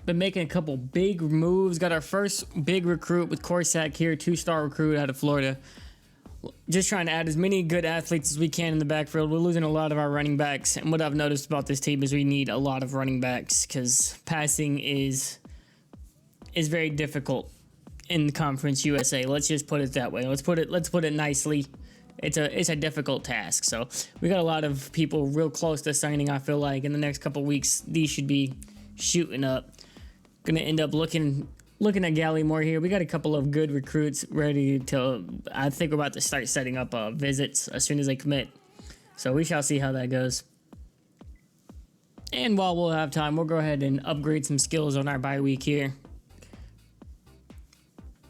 Been making a couple big moves. Got our first big recruit with Corsac here, 2-star recruit out of Florida. Just trying to add as many good athletes as we can in the backfield. We're losing a lot of our running backs, and what I've noticed about this team is we need a lot of running backs because passing is very difficult in Conference USA. Let's just put it that way. Let's put it nicely. It's a difficult task. So we got a lot of people real close to signing. I feel like in the next couple weeks, these should be shooting up. Gonna end up looking at Gallimore here. We got a couple of good recruits ready to. I think we're about to start setting up visits as soon as they commit. So we shall see how that goes. And while we'll have time, we'll go ahead and upgrade some skills on our bye week here.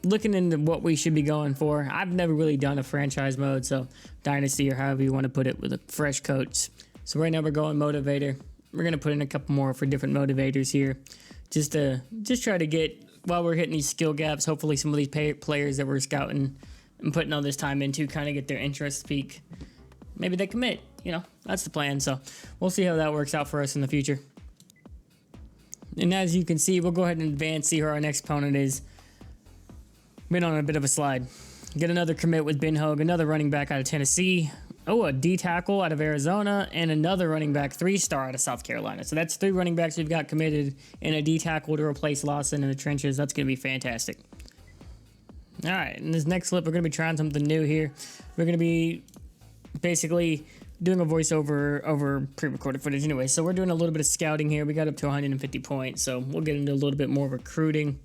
Looking into what we should be going for. I've never really done a franchise mode, so Dynasty or however you want to put it, with a fresh coach. So right now we're going Motivator. We're gonna put in a couple more for different motivators here. Just try to get, while we're hitting these skill gaps, hopefully some of these players that we're scouting and putting all this time into kind of get their interest peak. Maybe they commit, that's the plan. So we'll see how that works out for us in the future. And as you can see, we'll go ahead and advance, see who our next opponent is. Been on a bit of a slide. Get another commit with Ben Hogue, another running back out of Tennessee. Oh, a D tackle out of Arizona, and another running back, 3-star out of South Carolina. So that's 3 running backs we've got committed, and a D tackle to replace Lawson in the trenches. That's going to be fantastic. All right, in this next clip, we're going to be trying something new here. We're going to be basically doing a voiceover over pre-recorded footage anyway. So we're doing a little bit of scouting here. We got up to 150 points, so we'll get into a little bit more recruiting.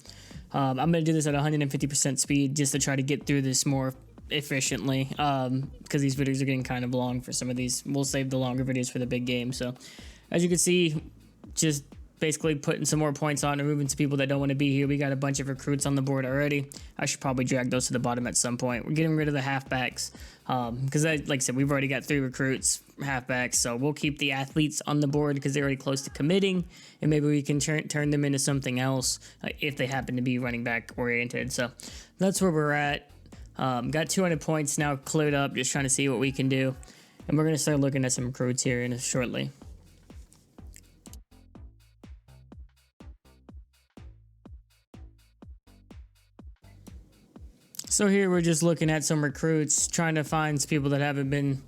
I'm going to do this at 150% speed just to try to get through this more efficiently, because these videos are getting kind of long for some of these. We'll save the longer videos for the big game. So as you can see, just basically putting some more points on and moving some people that don't want to be here. We got a bunch of recruits on the board already. I should probably drag those to the bottom at some point. We're getting rid of the halfbacks because like I said, we've already got 3 recruits, halfbacks, so we'll keep the athletes on the board because they're already close to committing, and maybe we can turn them into something else if they happen to be running back oriented. So that's where we're at. Got 200 points now cleared up, just trying to see what we can do. And we're going to start looking at some recruits here shortly. So here we're just looking at some recruits, trying to find some people that haven't been,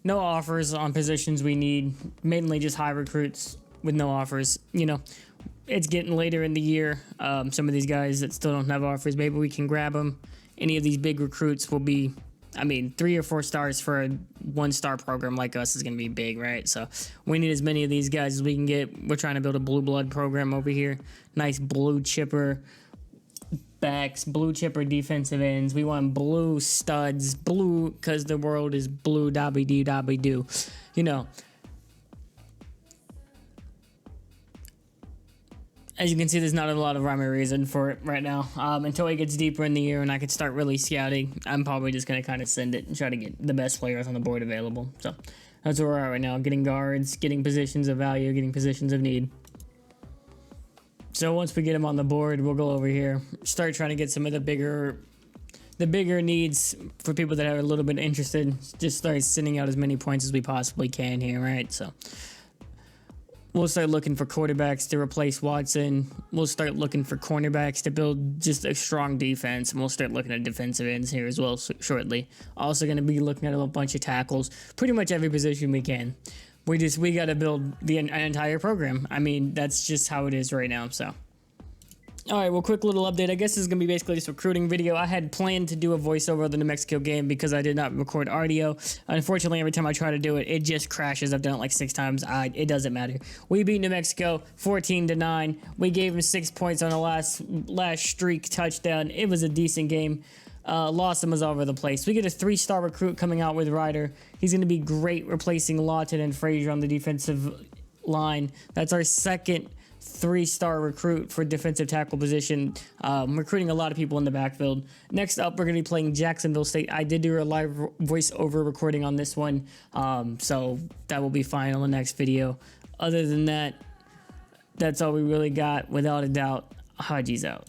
no offers on positions we need, mainly just high recruits with no offers. It's getting later in the year. Some of these guys that still don't have offers, maybe we can grab them. Any of these big recruits will be, 3 or 4 stars for a 1-star program like us is going to be big, right? So we need as many of these guys as we can get. We're trying to build a blue blood program over here. Nice blue chipper backs, blue chipper defensive ends. We want blue studs, blue because the world is blue, dabby-doo. As you can see, there's not a lot of rhyme or reason for it right now. Until it gets deeper in the year and I can start really scouting, I'm probably just going to kind of send it and try to get the best players on the board available. So that's where we're at right now, getting guards, getting positions of value, getting positions of need. So once we get them on the board, we'll go over here, start trying to get some of the bigger needs for people that are a little bit interested. Just start sending out as many points as we possibly can here, right? So we'll start looking for quarterbacks to replace Watson. We'll start looking for cornerbacks to build just a strong defense. And we'll start looking at defensive ends here as well shortly. Also going to be looking at a bunch of tackles. Pretty much every position we can. We got to build an entire program. That's just how it is right now, so. All right, well, quick little update. I guess this is going to be basically this recruiting video. I had planned to do a voiceover of the New Mexico game because I did not record audio. Unfortunately, every time I try to do it, it just crashes. I've done it like 6 times. It doesn't matter. We beat New Mexico 14-9. We gave them 6 points on the last streak touchdown. It was a decent game. Lawson was all over the place. We get a 3-star recruit coming out with Ryder. He's going to be great replacing Lawton and Frazier on the defensive line. That's our second 3-star recruit for defensive tackle position. Recruiting a lot of people in the backfield. Next up, we're going to be playing Jacksonville State. I did do a live voiceover recording on this one, so that will be fine on the next video. Other than that, that's all we really got. Without a doubt, Hodgy's out.